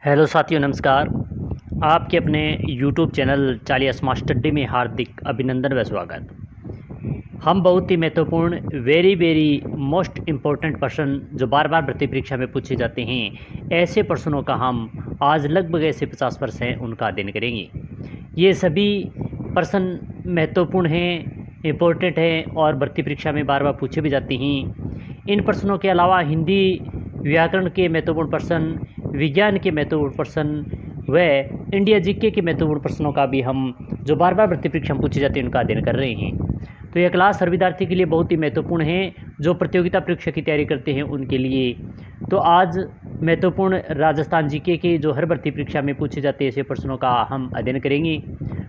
Hello साथियों, नमस्कार। आपके अपने यूट्यूब चैनल चालिया स्मार्ट स्टडी में हार्दिक अभिनंदन व स्वागत। हम बहुत ही महत्वपूर्ण वेरी वेरी मोस्ट इम्पोर्टेंट प्रश्न जो बार बार भर्ती परीक्षा में पूछे जाते हैं, ऐसे प्रश्नों का हम आज लगभग ऐसे 50% उनका अध्ययन करेंगे। ये सभी प्रश्न महत्वपूर्ण हैं, इम्पोर्टेंट हैं और भर्ती परीक्षा में बार बार पूछे भी जाते हैं। इन प्रश्नों के अलावा हिंदी व्याकरण के महत्वपूर्ण प्रश्न, विज्ञान के महत्वपूर्ण प्रश्न व इंडिया जीके के महत्वपूर्ण प्रश्नों का भी हम जो बार बार भर्ती परीक्षा में पूछे जाते हैं उनका अध्ययन कर रहे हैं। तो यह क्लास हर विद्यार्थी के लिए बहुत ही महत्वपूर्ण है जो प्रतियोगिता परीक्षा की तैयारी करते हैं उनके लिए। तो आज महत्वपूर्ण राजस्थान जीके के जो हर भर्ती परीक्षा में पूछे जाते हैं ऐसे प्रश्नों का हम अध्ययन करेंगे।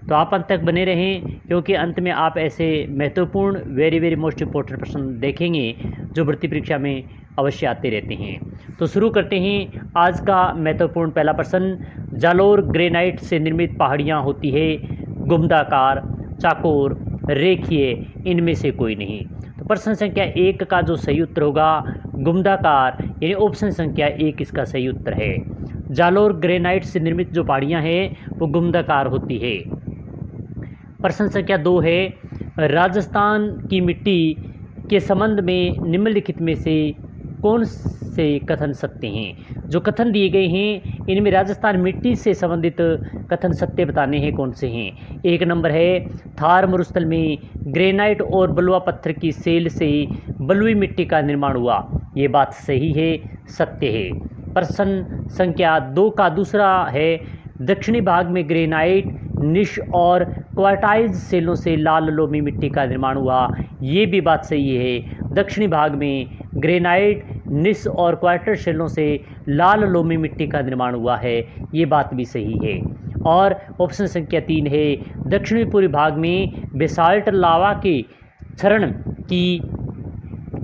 तो आप अंत तक बने रहें क्योंकि अंत में आप ऐसे महत्वपूर्ण वेरी वेरी मोस्ट इम्पोर्टेंट प्रश्न देखेंगे जो भर्ती परीक्षा में अवश्य आते रहते हैं। तो शुरू करते हैं आज का महत्वपूर्ण पहला प्रश्न। जालोर ग्रेनाइट से निर्मित पहाड़ियाँ होती है गुंबदाकार, चाकोर, रेखीय, इनमें से कोई नहीं। तो प्रश्न संख्या 1 का जो सही उत्तर होगा गुंबदाकार, यानी ऑप्शन संख्या 1 इसका सही उत्तर है। जालोर ग्रेनाइट से निर्मित जो पहाड़ियाँ हैं वो गुंबदाकार होती है। प्रश्न संख्या 2 है, राजस्थान की मिट्टी के संबंध में निम्नलिखित में से कौन से कथन सत्य हैं। जो कथन दिए गए हैं इनमें राजस्थान मिट्टी से संबंधित कथन सत्य बताने हैं कौन से हैं। 1 नंबर है, थार मरुस्थल में ग्रेनाइट और बलुआ पत्थर की सेल से बलुई मिट्टी का निर्माण हुआ। ये बात सही है, सत्य है। प्रश्न संख्या 2 का दूसरा है, दक्षिणी भाग में ग्रेनाइट, निश और क्वार्टाइज सेलों से लाल लोमी मिट्टी का निर्माण हुआ। ये भी बात सही है। दक्षिणी भाग में ग्रेनाइट, निश और क्वार्टर सेलों से लाल लोमी मिट्टी का निर्माण हुआ है। ये बात भी सही है। और ऑप्शन संख्या 3 है, दक्षिणी पूर्वी भाग में बेसाल्ट लावा के क्षरण की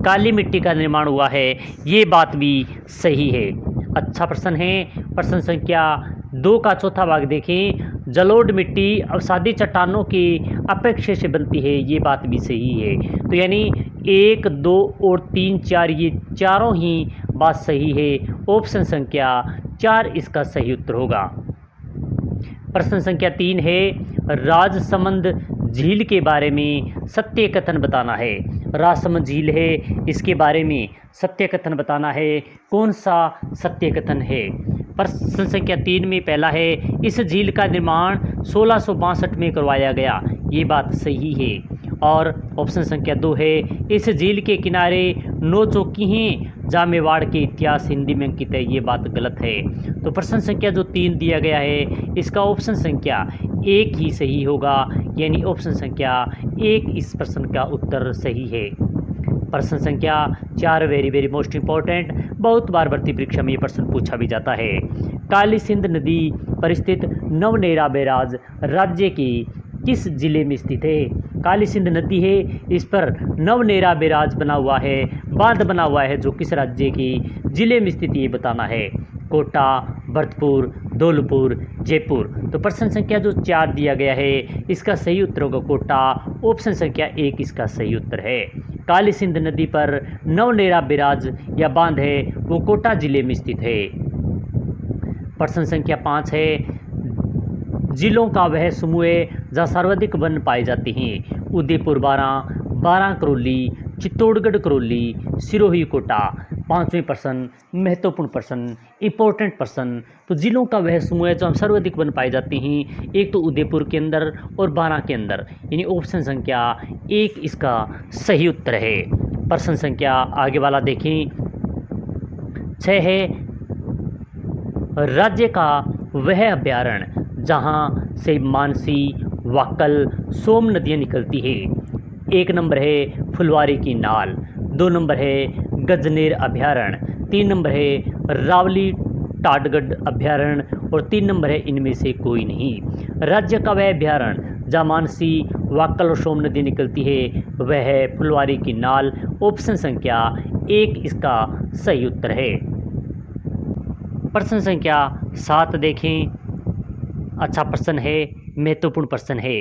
काली मिट्टी का निर्माण हुआ है। ये बात भी सही है। अच्छा प्रश्न है। प्रश्न संख्या 2 का चौथा भाग देखें, जलोढ़ मिट्टी अवसादी चट्टानों की अपेक्षा से बनती है। ये बात भी सही है। तो यानी 1, 2 और 3, 4 ये चारों ही बात सही है। ऑप्शन संख्या 4 इसका सही उत्तर होगा। प्रश्न संख्या 3 है, राजसमंद झील के बारे में सत्य कथन बताना है। राजसमंद झील है, इसके बारे में सत्य कथन बताना है। कौन सा सत्य कथन है। प्रश्न संख्या 3 में पहला है, इस झील का निर्माण 1662 में करवाया गया। ये बात सही है। और ऑप्शन संख्या 2 है, इस झील के किनारे 9 चौकी हैं जहाँ मेवाड़ के इतिहास हिंदी में अंकित है। ये बात गलत है। तो प्रश्न संख्या जो 3 दिया गया है इसका ऑप्शन संख्या 1 ही सही होगा, यानी ऑप्शन संख्या 1 इस प्रश्न का उत्तर सही है। प्रश्न संख्या 4 वेरी वेरी मोस्ट इम्पॉर्टेंट, बहुत बार भर्ती परीक्षा में ये प्रश्न पूछा भी जाता है। काली सिंध नदी पर स्थित नवनेरा बैराज राज्य के किस जिले में स्थित है। काली सिंध नदी है, इस पर नवनेरा बैराज बना हुआ है, बांध बना हुआ है, जो किस राज्य के जिले में स्थित ये बताना है। कोटा, भरतपुर, धौलपुर, जयपुर। तो प्रश्न संख्या जो 4 दिया गया है इसका सही उत्तर होगा कोटा। ऑप्शन संख्या 1 इसका सही उत्तर है। काली सिंध नदी पर नवनेरा बैराज या बांध है वो कोटा जिले में स्थित है। प्रश्न संख्या 5 है, जिलों का वह समूह जहाँ सर्वाधिक वन पाए जाते हैं। उदयपुर 12, बारां करौली, चित्तौड़गढ़ करौली, सिरोही कोटा। 5वें प्रश्न महत्वपूर्ण प्रश्न, इंपॉर्टेंट प्रश्न। तो जिलों का वह समूह है जहाँ सर्वाधिक वन पाए जाते हैं, एक तो उदयपुर के अंदर और बारां के अंदर, यानी ऑप्शन संख्या 1 इसका सही उत्तर है। प्रश्न संख्या आगे वाला देखें, 6 है, राज्य का वह अभ्यारण्य जहाँ से मानसी, वाकल, सोम नदियाँ निकलती है। 1 नंबर है फुलवारी की नाल, 2 नंबर है गजनेर अभ्यारण्य, 3 नंबर है रावली टाटगढ़ अभ्यारण्य और 3 नंबर है इनमें से कोई नहीं। राज्य का वह अभ्यारण्य जहाँ मानसी, वाकल और सोम नदी निकलती है वह है फुलवारी की नाल। ऑप्शन संख्या 1 इसका सही उत्तर है। प्रश्न संख्या 7 देखें। अच्छा प्रश्न है, महत्वपूर्ण प्रश्न है।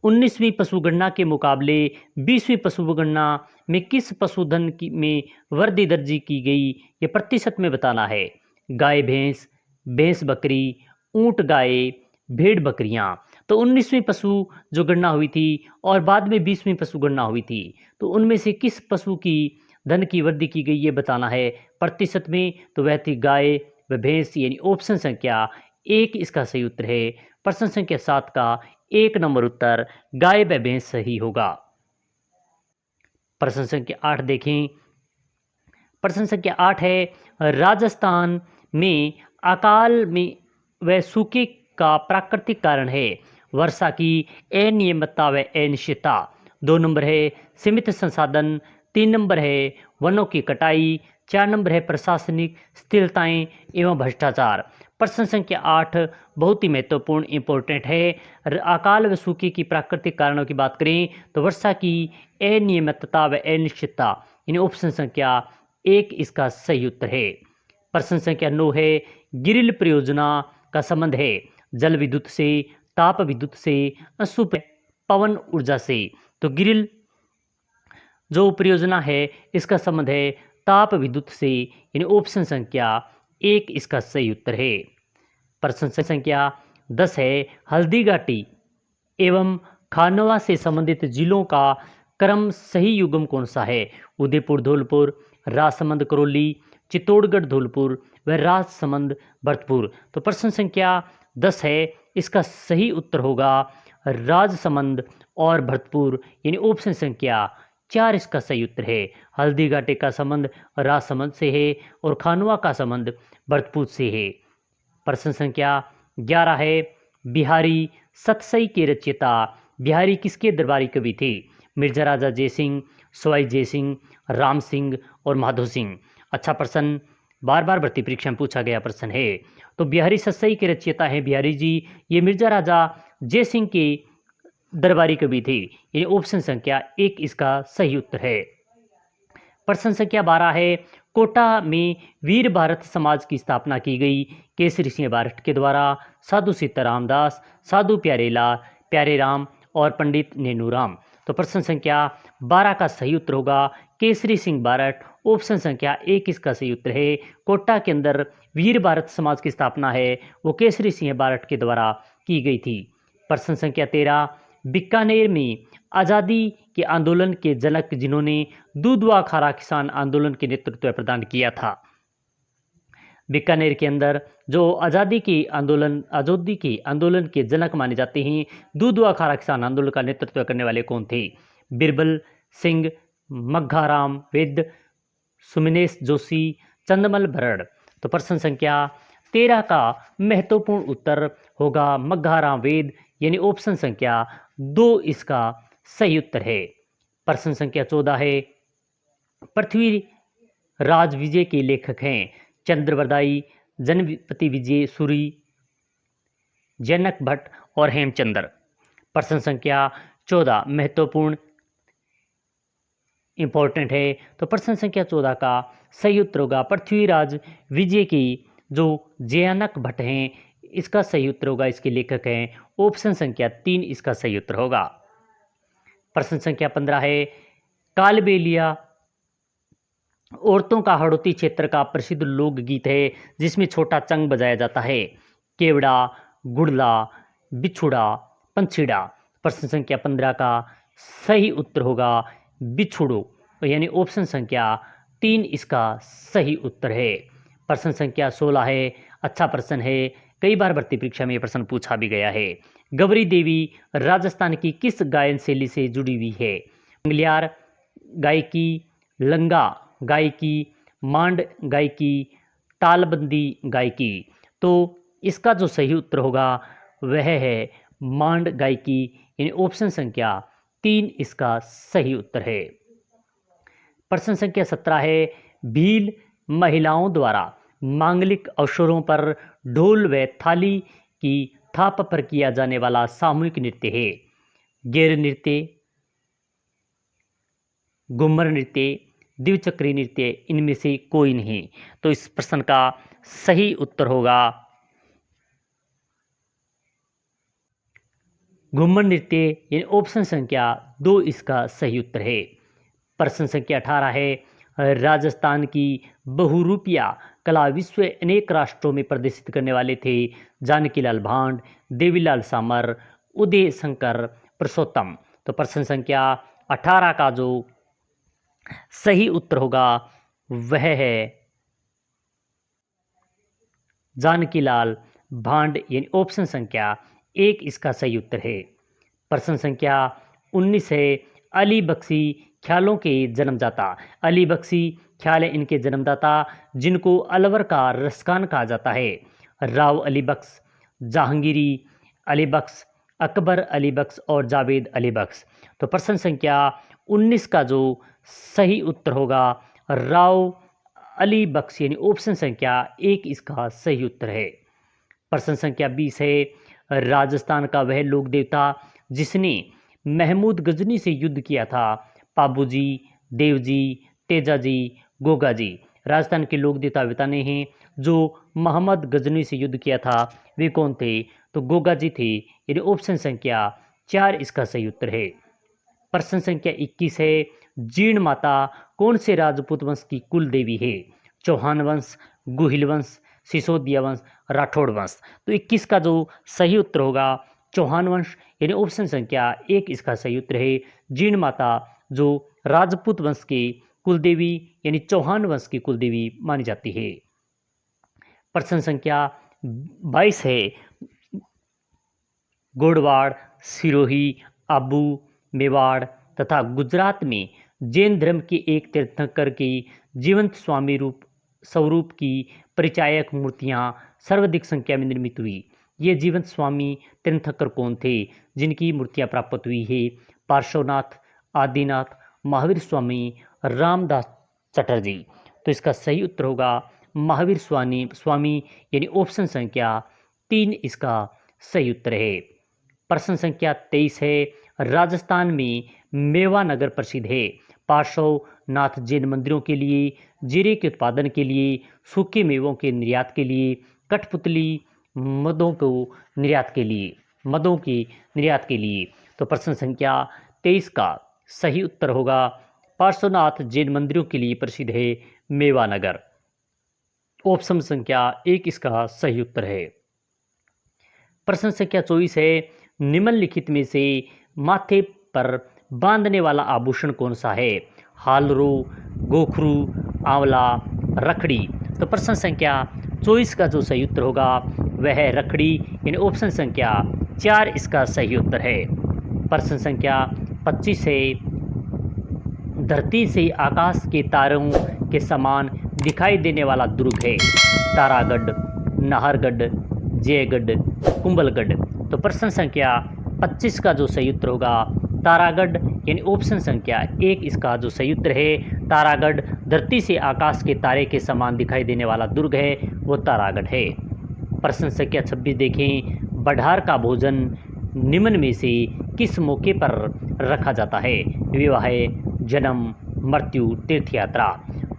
19वीं पशुगणना के मुकाबले 20वीं पशुगणना में किस पशुधन में वृद्धि दर्ज की गई, ये प्रतिशत में बताना है। गाय, भैंस, भैंस बकरी, ऊंट गाय, भेड़ बकरियां। तो 19वीं पशु जो गणना हुई थी और बाद में 20वीं पशु गणना हुई थी, तो उनमें से किस पशु की धन की वृद्धि की गई ये बताना है प्रतिशत में। तो वह थी गाय व भैंस, यानी ऑप्शन संख्या एक इसका सही उत्तर है। प्रश्न संख्या 7 का 1 नंबर उत्तर गाय व भैंस सही होगा। प्रश्न संख्या 8 देखें। प्रश्न संख्या 8 है, राजस्थान में अकाल में व सूखे का प्राकृतिक कारण है वर्षा की अनियमितता व अनिश्चितता। 2 नंबर है सीमित संसाधन, 3 नंबर है वनों की कटाई, 4 नंबर है प्रशासनिक स्थिरताएं एवं भ्रष्टाचार। प्रश्न संख्या 8 बहुत ही महत्वपूर्ण इंपॉर्टेंट है। अकाल व सूखे की प्राकृतिक कारणों की बात करें तो वर्षा की अनियमितता व अनिश्चितता, यानी ऑप्शन संख्या 1 इसका सही उत्तर है। प्रश्न संख्या 9 है, गिरिल परियोजना का संबंध है जल विद्युत से, ताप विद्युत से, अश्व पवन ऊर्जा से। तो गिरिल जो परियोजना है इसका संबंध है ताप विद्युत से, यानी ऑप्शन संख्या 1 इसका सही उत्तर है। प्रश्न संख्या 10 है, हल्दी घाटी एवं खानवा से संबंधित जिलों का क्रम सही युग्म कौन सा है? उदयपुर धौलपुर, राजसमंद करौली, चित्तौड़गढ़ धौलपुर व राजसमंद भरतपुर। तो प्रश्न संख्या 10 है, इसका सही उत्तर होगा राजसमंद और भरतपुर, यानी ऑप्शन संख्या 4 इसका सही उत्तर है। हल्दी घाटी का संबंध राजसमंद से है और खानवा का संबंध भरतपुर से है। प्रश्न संख्या 11 है, बिहारी सतसई के रचयिता बिहारी किसके दरबारी कवि थे? मिर्जा राजा जयसिंह, सवाई जयसिंह, राम सिंह और माधो सिंह। अच्छा प्रश्न, बार बार भर्ती परीक्षा में पूछा गया प्रश्न है। तो बिहारी सतसई के रचयिता हैं बिहारी जी, ये मिर्जा राजा जयसिंह के दरबारी कवि थे, ये ऑप्शन संख्या 1 इसका सही उत्तर है। प्रश्न संख्या 12 है, कोटा में वीर भारत समाज की स्थापना की गई केसरी सिंह बारठ के द्वारा। साधु सीताराम दास, साधु प्यारे राम और पंडित नेनूराम। तो प्रश्न संख्या 12 का सही उत्तर होगा केसरी सिंह बारठ, ऑप्शन संख्या 1 इसका सही उत्तर है। कोटा के अंदर वीर भारत समाज की स्थापना है वो केसरी सिंह बारठ के द्वारा की गई थी। प्रश्न संख्या 13, बीकानेर में आज़ादी के आंदोलन के जनक जिन्होंने दूधवा खारा किसान आंदोलन के नेतृत्व प्रदान किया था। बीकानेर के अंदर जो आज़ादी के आंदोलन के जनक माने जाते हैं, दूधवा खारा किसान आंदोलन का नेतृत्व करने वाले कौन थे? बिरबल सिंह, मघाराम वेद, सुमनेश जोशी, चंदमल भरड़। तो प्रश्न संख्या 13 का महत्वपूर्ण उत्तर होगा मघाराम वेद, यानी ऑप्शन संख्या 2 इसका सही उत्तर है। प्रश्न संख्या 14 है, पृथ्वी राज विजय के लेखक हैं चंद्रवरदाई, जनपति विजय सूरी, जनक भट्ट और हेमचंद्र। प्रश्न संख्या 14 महत्वपूर्ण इंपॉर्टेंट है। तो प्रश्न संख्या 14 का सही उत्तर होगा पृथ्वीराज विजय की जो जयनक भट्ट हैं, इसका सही उत्तर होगा, इसके लेखक हैं, ऑप्शन संख्या 3 इसका सही उत्तर होगा। प्रश्न संख्या 15 है, कालबेलिया औरतों का हड़ौती क्षेत्र का प्रसिद्ध लोकगीत है जिसमें छोटा चंग बजाया जाता है। केवड़ा, गुड़ला, बिछुड़ा, पंछीड़ा। प्रश्न संख्या 15 का सही उत्तर होगा बिछुड़ो, यानी ऑप्शन संख्या 3 इसका सही उत्तर है। प्रश्न संख्या 16 है, अच्छा प्रश्न है, कई बार भर्ती परीक्षा में यह प्रश्न पूछा भी गया है। गौरी देवी राजस्थान की किस गायन शैली से जुड़ी हुई है? मंगलियार गायकी, लंगा गायकी, मांड गायकी, तालबंदी गायकी। तो इसका जो सही उत्तर होगा वह है मांड गायकी, यानी ऑप्शन संख्या 3 इसका सही उत्तर है। प्रश्न संख्या 17 है, भील महिलाओं द्वारा मांगलिक अवसरों पर ढोल व थाली की थाप पर किया जाने वाला सामूहिक नृत्य है। गेर नृत्य, घूमर नृत्य, द्विचक्री नृत्य, इनमें से कोई नहीं। तो इस प्रश्न का सही उत्तर होगा घूमर नृत्य, यानी ऑप्शन संख्या 2 इसका सही उत्तर है। प्रश्न संख्या 18 है, राजस्थान की बहुरूपिया कला विश्व अनेक राष्ट्रों में प्रदर्शित करने वाले थे जानकीलाल भांड, देवीलाल सामर, उदय शंकर पुरुषोत्तम। तो प्रश्न संख्या 18 का जो सही उत्तर होगा वह है जानकीलाल भांड, यानी ऑप्शन संख्या 1 इसका सही उत्तर है। प्रश्न संख्या 19 है अली बख्शी ख्यालों के जन्मदाता। अली बख्शी ख्याल है इनके जन्मदाता जिनको अलवर का रसखान कहा जाता है। राव अली बख्श, जहांगीरी अली बख्श, अकबर अली बख्श और जावेद अली बख्श। तो प्रश्न संख्या 19 का जो सही उत्तर होगा राव अली बख्श, यानी ऑप्शन संख्या 1 इसका सही उत्तर है। प्रश्न संख्या 20 है राजस्थान का वह लोक देवता जिसने महमूद गजनी से युद्ध किया था। पाबूजी, देवजी, तेजाजी, गोगाजी। राजस्थान के लोक देवता बताने हैं जो मोहम्मद गजनी से युद्ध किया था वे कौन थे? तो गोगाजी थे, यानी ऑप्शन संख्या 4 इसका सही उत्तर है। प्रश्न संख्या 21 है जीर्ण माता कौन से राजपूत वंश की कुल देवी है? चौहान वंश, गुहिल वंश, सिसोदिया वंश, राठौड़ वंश। तो 21 का जो सही उत्तर होगा चौहान वंश, यानी ऑप्शन संख्या 1 इसका सही उत्तर है। जीर्ण माता जो राजपूत वंश की कुलदेवी यानी चौहान वंश की कुलदेवी मानी जाती है। प्रश्न संख्या 22 है गोडवाड़, सिरोही, आबू, मेवाड़ तथा गुजरात में जैन धर्म के एक तीर्थंकर की जीवंत स्वामी रूप स्वरूप की परिचायक मूर्तियां सर्वाधिक संख्या में निर्मित हुई। ये जीवंत स्वामी तीर्थंकर कौन थे जिनकी मूर्तियां प्राप्त हुई है? पार्श्वनाथ, आदिनाथ, महावीर स्वामी, रामदास चटर्जी। तो इसका सही उत्तर होगा महावीर स्वामी यानी ऑप्शन संख्या 3 इसका सही उत्तर है। प्रश्न संख्या 23 है राजस्थान में मेवा नगर प्रसिद्ध है। पार्श्वनाथ जैन मंदिरों के लिए, जीरे के उत्पादन के लिए, सूखे मेवों के निर्यात के लिए, कठपुतली मदों की निर्यात के लिए। तो प्रश्न संख्या 23 का सही उत्तर होगा पार्श्वनाथ जैन मंदिरों के लिए प्रसिद्ध है मेवा नगर। ऑप्शन संख्या 1 इसका सही उत्तर है। प्रश्न संख्या 24 है निम्नलिखित में से माथे पर बांधने वाला आभूषण कौन सा है? हालरो, गोखरू, आंवला, रखड़ी। तो प्रश्न संख्या 24 का जो सही उत्तर होगा वह है रखड़ी, यानी ऑप्शन संख्या 4 इसका सही उत्तर है। प्रश्न संख्या 25 है धरती से आकाश के तारों के समान दिखाई देने वाला दुर्ग है। तारागढ़, नाहरगढ़, जयगढ़, कुंभलगढ़। तो प्रश्न संख्या 25 का जो सही उत्तर होगा तारागढ़, यानी ऑप्शन संख्या 1 इसका जो सही उत्तर है। तारागढ़ धरती से आकाश के तारे के समान दिखाई देने वाला दुर्ग है, वो तारागढ़ है। प्रश्न संख्या 26 देखें बढ़ार का भोजन निम्न में से किस मौके पर रखा जाता है? विवाह, जन्म, मृत्यु, तीर्थ यात्रा।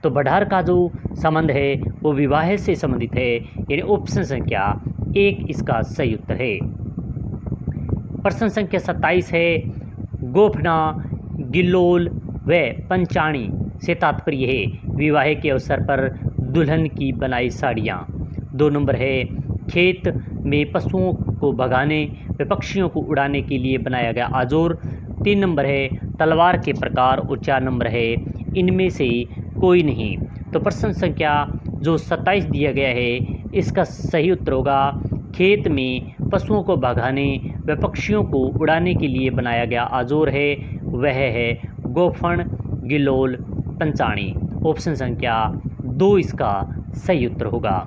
तो बढ़ार का जो संबंध है वो विवाह से संबंधित है, यानी ऑप्शन संख्या 1 इसका सही उत्तर है। प्रश्न संख्या 27 है गोफना, गिल्लोल व पंचाणी से तात्पर्य है विवाह के अवसर पर दुल्हन की बनाई साड़ियाँ। 2 नंबर है खेत में पशुओं को भगाने व पक्षियों को उड़ाने के लिए बनाया गया आजोर। 3 नंबर है तलवार के प्रकार और 4 नंबर है इनमें से कोई नहीं। तो प्रश्न संख्या जो 27 दिया गया है इसका सही उत्तर होगा खेत में पशुओं को भगाने व पक्षियों को उड़ाने के लिए बनाया गया आजोर है, वह है गोफन, गिलोल, पंचाणी। ऑप्शन संख्या 2 इसका सही उत्तर होगा।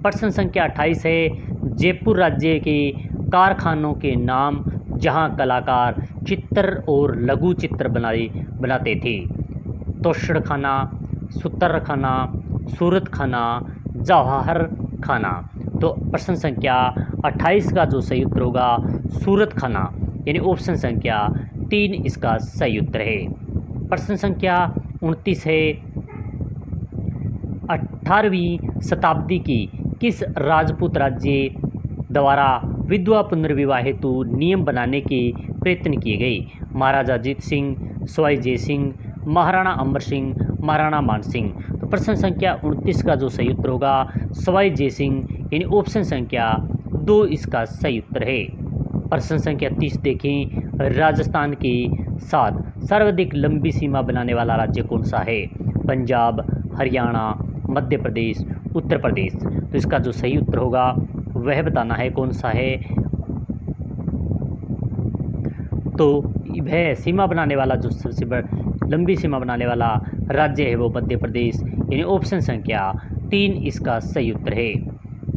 प्रश्न संख्या 28 है जयपुर राज्य के कारखानों के नाम जहां कलाकार चित्र और लघु चित्र बनाते थे। तोषण खाना, सुतर खाना, सूरत खाना, जवाहर खाना। तो प्रश्न संख्या 28 का जो सही उत्तर होगा सूरत खाना, यानी ऑप्शन संख्या 3 इसका सही उत्तर है। प्रश्न संख्या 29 है 18वीं शताब्दी की किस राजपूत राज्य द्वारा विधवा पुनर्विवाह हेतु नियम बनाने के प्रयत्न किए गए? महाराजा अजीत सिंह, सवाई जय सिंह, महाराणा अमर सिंह, महाराणा मान सिंह। तो प्रश्न संख्या 29 का जो सही उत्तर होगा सवाई जय सिंह, यानी ऑप्शन संख्या 2 इसका सही उत्तर है। प्रश्न संख्या 30 देखें, राजस्थान के साथ सर्वाधिक लंबी सीमा बनाने वाला राज्य कौन सा है? पंजाब, हरियाणा, मध्य प्रदेश, उत्तर प्रदेश। तो इसका जो सही उत्तर होगा वह बताना है कौन सा है। तो वह सीमा बनाने वाला जो सबसे लंबी सीमा बनाने वाला राज्य है वो मध्य प्रदेश, यानी ऑप्शन संख्या 3 इसका सही उत्तर है।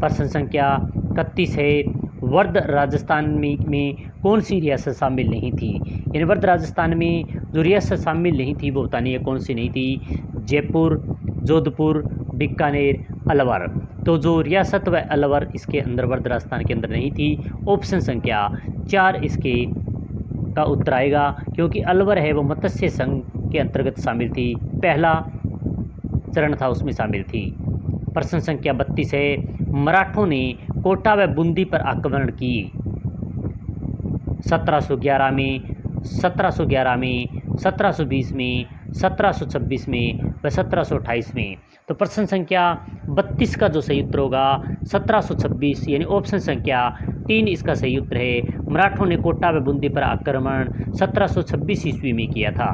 प्रश्न संख्या 31 है, वर्ध राजस्थान में कौन सी रियासत शामिल नहीं थी? यानी वर्ध राजस्थान में जो रियासत शामिल नहीं थी वो बतानी है कौन सी नहीं थी? जयपुर, जोधपुर, बीकानेर, अलवर। तो जो रियासत व अलवर इसके अंदर वर्ध राजस्थान के अंदर नहीं थी, ऑप्शन संख्या 4 इसके का उत्तर आएगा, क्योंकि अलवर है वो मत्स्य संघ के अंतर्गत शामिल थी, पहला चरण था उसमें शामिल थी। प्रश्न संख्या 32 है, मराठों ने कोटा व बूंदी पर आक्रमण की 1711 में, 1711 में, 1720 में, 1726 में व 1728 में। तो प्रश्न संख्या 32 का जो सही उत्तर होगा 1726, यानी ऑप्शन संख्या 3 इसका सही उत्तर है। मराठों ने कोटा व बूंदी पर आक्रमण 1726 ईस्वी में किया था।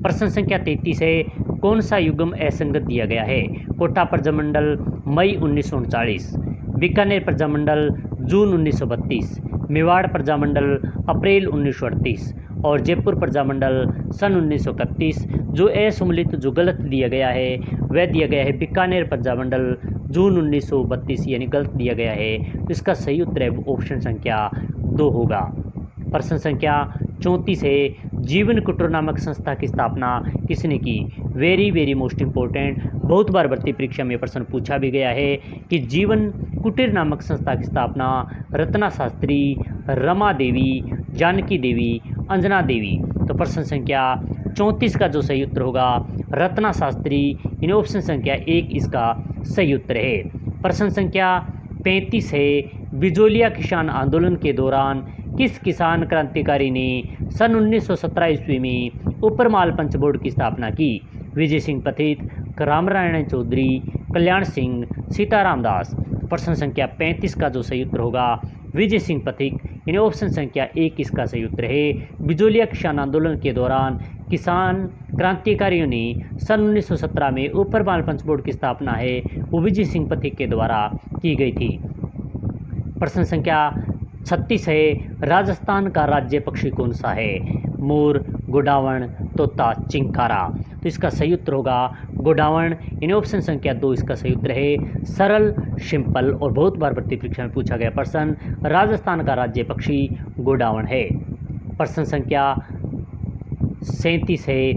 प्रश्न संख्या 33 है, कौन सा युग्म असंगत दिया गया है? कोटा प्रजामंडल मई 1939, बीकानेर प्रजामंडल जून 1932, मेवाड़ प्रजामंडल अप्रैल 1938 और जयपुर प्रजामंडल सन 1931। जो असम्मिलित जो गलत दिया गया है वह दिया गया है बीकानेर प्रजामंडल जून 1932, यानी गलत दिया गया है। तो इसका सही उत्तर है ऑप्शन संख्या 2 होगा। प्रश्न संख्या 34 है, जीवन कुटीर नामक संस्था की स्थापना किसने की? वेरी वेरी मोस्ट इम्पोर्टेंट, बहुत बार भर्ती परीक्षा में प्रश्न पूछा भी गया है कि जीवन कुटीर नामक संस्था की स्थापना रत्ना शास्त्री, रमा देवी, जानकी देवी, अंजना देवी। तो प्रश्न संख्या 34 का जो सही उत्तर होगा रत्ना शास्त्री, यानी ऑप्शन संख्या 1 इसका सही उत्तर है। प्रश्न संख्या 35 है, बिजोलिया किसान आंदोलन के दौरान किस किसान क्रांतिकारी ने सन 1917 ईस्वी में उपरमाल पंच बोर्ड की स्थापना की? विजय सिंह पथिक, रामनारायण चौधरी, कल्याण सिंह, सीताराम दास। प्रश्न संख्या 35 का जो सही उत्तर होगा विजय सिंह पथिक, यानी ऑप्शन संख्या 1 इसका सही उत्तर है। बिजोलिया किसान आंदोलन के दौरान किसान क्रांतिकारियों ने सन 1917 में उपरमाल पंच बोर्ड की स्थापना है वो विजय सिंह पथिक के द्वारा की गई थी। प्रश्न संख्या 36 है, राजस्थान का राज्य पक्षी कौन सा है? मोर, गोडावण, तोता, चिंकारा। तो इसका सही उत्तर होगा गोडावण, यानी ऑप्शन संख्या 2 इसका सही उत्तर है। सरल, सिंपल और बहुत बार भर्ती परीक्षा में पूछा गया प्रश्न, राजस्थान का राज्य पक्षी गोडावण है। प्रश्न संख्या 37 है,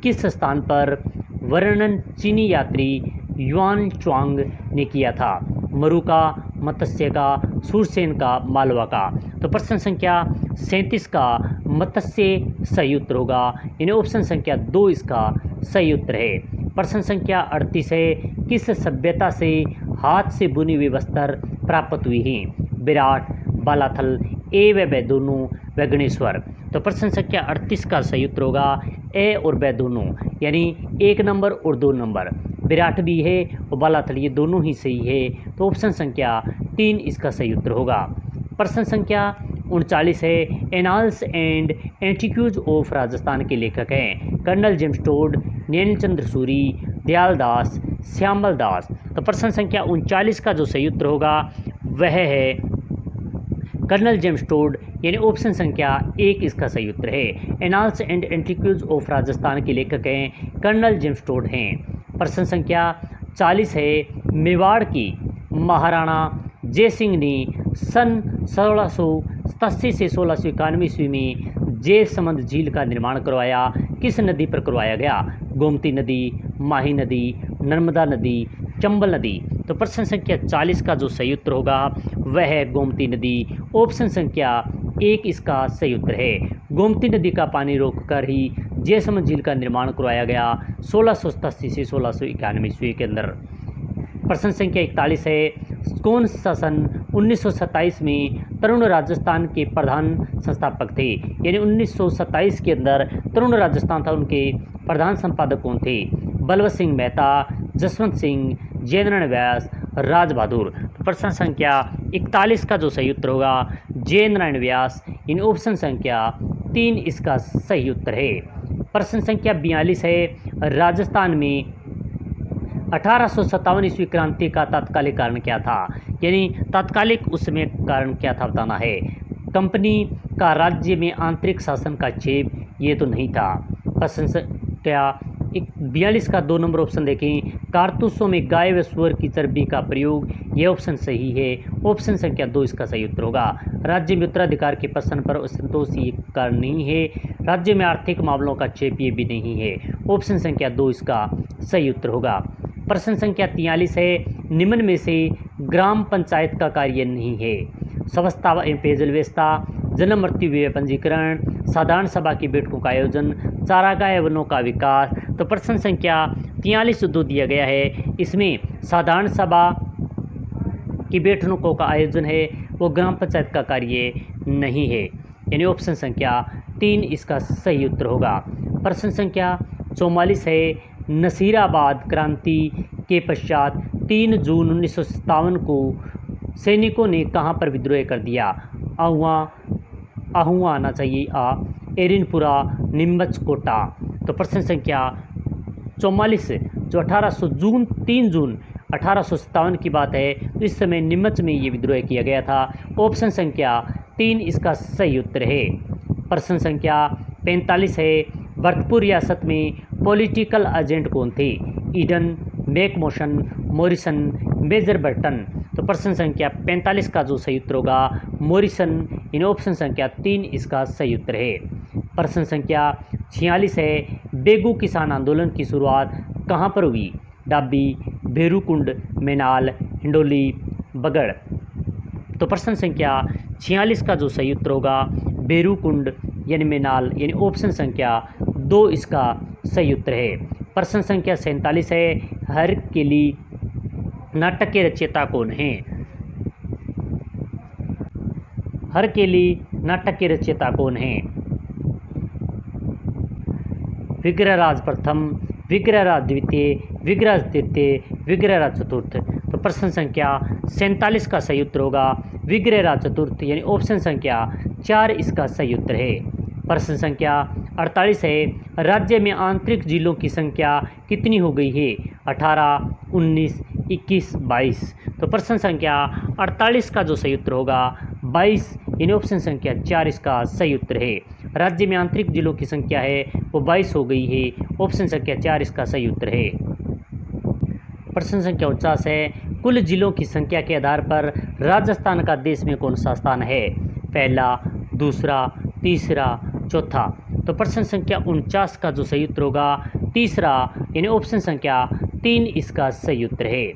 किस स्थान पर वर्णन चीनी यात्री युआन च्वांग ने किया था? मरुका, मत्स्य का, सूरसेन का, मालवा का। तो प्रश्न संख्या 37 का मत्स्य सही उत्तर होगा, यानी ऑप्शन संख्या 2 इसका सही उत्तर है। प्रश्न संख्या 38 है, किस सभ्यता से हाथ से बुनी हुई वस्त्र प्राप्त हुई हैं? विराट, बालाथल, ए व ब दोनों व गणेश्वर। तो प्रश्न संख्या 38 का सही उत्तर होगा ए और ब दोनों, यानी 1 नंबर और 2 नंबर। विराट भी है और बालाथल, ये दोनों ही सही है। तो ऑप्शन संख्या 3 इसका सही उत्तर होगा। प्रश्न संख्या 39 है, annals and antiquities of Rajasthan के लेखक हैं? Colonel James Tod, Nainchandra Suri, Dayal Das, Shyamal Das. तो प्रश्न संख्या 39 का जो सही उत्तर होगा वह है कर्नल जेम्स टोड, यानी ऑप्शन संख्या 1 इसका सही उत्तर है। Annals and antiquities of Rajasthan के लेखक हैं कर्नल जेम्स टोड हैं। प्रश्न संख्या 40 है, मेवाड़ की महाराणा जय सिंह ने सन 1687 से 1691 ईस्वी में जयसमंद झील का निर्माण करवाया किस नदी पर करवाया गया? गोमती नदी, माही नदी, नर्मदा नदी, चंबल नदी। तो प्रश्न संख्या 40 का जो सही उत्तर होगा वह है गोमती नदी, ऑप्शन संख्या 1 इसका सही उत्तर है। गोमती नदी का पानी रोककर ही जयसमंद झील का निर्माण करवाया गया 1687 से 1691 ईस्वी के अंदर। प्रश्न संख्या 41 है, कौन सा सन 1927 में तरुण राजस्थान के प्रधान संस्थापक थे? यानी 1927 के अंदर तरुण राजस्थान था, उनके प्रधान संपादक कौन थे? बलवंत सिंह मेहता, जसवंत सिंह, जयेंद्र व्यास, राज बहादुर। तो प्रश्न संख्या 41 का जो सही उत्तर होगा जयेंद्र व्यास, इन ऑप्शन संख्या 3 इसका सही उत्तर है। प्रश्न संख्या 42 है, राजस्थान में 1857 ईस्वी क्रांति का तात्कालिक कारण क्या था? यानी तात्कालिक उस समय कारण क्या था बताना है। कंपनी का राज्य में आंतरिक शासन का क्षेप, ये तो नहीं था। प्रश्न संख्या 42 का 2 नंबर ऑप्शन देखें, कारतूसों में गाय व सुअर की चर्बी का प्रयोग, यह ऑप्शन सही है। ऑप्शन संख्या 2 इसका सही उत्तर होगा। राज्य में उत्तराधिकार के प्रश्न पर असंतोष ये कारण नहीं है। राज्य में आर्थिक मामलों का क्षेप, ये भी नहीं है। ऑप्शन संख्या 2 इसका सही उत्तर होगा। प्रश्न संख्या 43 है, निम्न में से ग्राम पंचायत का कार्य नहीं है। स्वच्छता एवं पेयजल व्यवस्था, जन्म मृत्यु व्यय पंजीकरण, साधारण सभा की बैठकों का आयोजन, चारागाह वनों का विकास। तो प्रश्न संख्या 43 जो दिया गया है, इसमें साधारण सभा की बैठकों का आयोजन है, वो ग्राम पंचायत का कार्य नहीं है। यानी ऑप्शन संख्या 3 इसका सही उत्तर होगा। प्रश्न संख्या 44 है, नसीराबाद क्रांति के पश्चात 3 जून 1957 को सैनिकों ने कहां पर विद्रोह कर दिया? आहुआ आना चाहिए एरिनपुरा, नीमच, कोटा। तो प्रश्न संख्या 44 जो 3 जून 1857 की बात है, तो इस समय नीमच में ये विद्रोह किया गया था। ऑप्शन संख्या 3 इसका सही उत्तर है। प्रश्न संख्या 45 है, भरतपुर रियासत में पॉलिटिकल एजेंट कौन थे? Eden, McMahon, Morrison, major Burton. तो प्रश्न संख्या 45 का जो सही उत्तर होगा मॉरिसन, इन ऑप्शन संख्या 3 इसका सही उत्तर है। प्रश्न संख्या 46 है, बेगू किसान आंदोलन की शुरुआत कहाँ पर हुई? डाबी, भेरूकुंड, मेनाल, हिंडोली, बगड़। तो प्रश्न संख्या 46 का जो सही उत्तर होगा भेरूकुंड यानी मेनाल, यानी ऑप्शन संख्या 2 इसका सही उत्तर है। प्रश्न संख्या 47 है, हरकेली नाटक के रचयिता कौन हैं? हरकेली नाटक के रचयिता कौन हैं? विग्रहराज प्रथम, विग्रहराज द्वितीय, विग्रहराज तृतीय, विग्रहराज चतुर्थ। तो प्रश्न संख्या 47 का सही उत्तर होगा विग्रहराज चतुर्थ, यानी ऑप्शन संख्या 4 इसका सही उत्तर है। प्रश्न संख्या 48 है, राज्य में आंतरिक जिलों की संख्या कितनी हो गई है? 18, 19, 21, 22। तो प्रश्न संख्या 48 का जो सही उत्तर होगा 22, यानी ऑप्शन संख्या 4 इसका सही उत्तर है। राज्य में आंतरिक जिलों की संख्या है वो 22 हो गई है। ऑप्शन संख्या 4 इसका सही उत्तर है। प्रश्न संख्या 49 है, कुल जिलों की संख्या के आधार पर राजस्थान का देश में कौन सा स्थान है? पहला, दूसरा, तीसरा, चौथा। तो प्रश्न संख्या 49 का जो सही उत्तर होगा तीसरा, यानी ऑप्शन संख्या 3 इसका सही उत्तर है।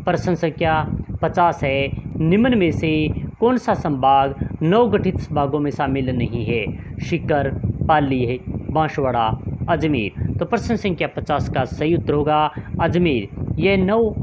प्रश्न संख्या 50 है, निम्न में से कौन सा संभाग नवगठित संभागों में शामिल नहीं है? सीकर, पाली, बांसवाड़ा, अजमेर। तो प्रश्न संख्या 50 का सही उत्तर होगा अजमेर। यह 9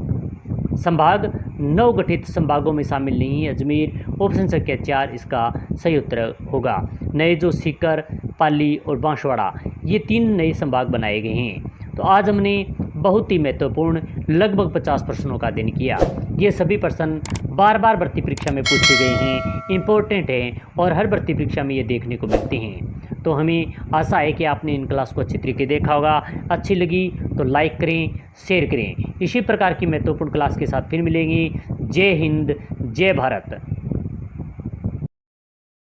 संभाग नवगठित संभागों में शामिल नहीं है अजमेर। ऑप्शन संख्या 4 इसका सही उत्तर होगा। नए जो सीकर, पाली और बांसवाड़ा, ये 3 नए संभाग बनाए गए हैं। तो आज हमने बहुत ही महत्वपूर्ण लगभग 50 प्रश्नों का अध्ययन किया। ये सभी प्रश्न बार बार भर्ती परीक्षा में पूछे गए हैं, इम्पोर्टेंट हैं और हर भर्ती परीक्षा में ये देखने को मिलते हैं। तो हमें आशा है कि आपने इन क्लास को अच्छी तरीके देखा होगा। अच्छी लगी तो लाइक करें, शेयर करें। इसी प्रकार की महत्वपूर्ण क्लास के साथ फिर मिलेंगे। जय हिंद, जय भारत।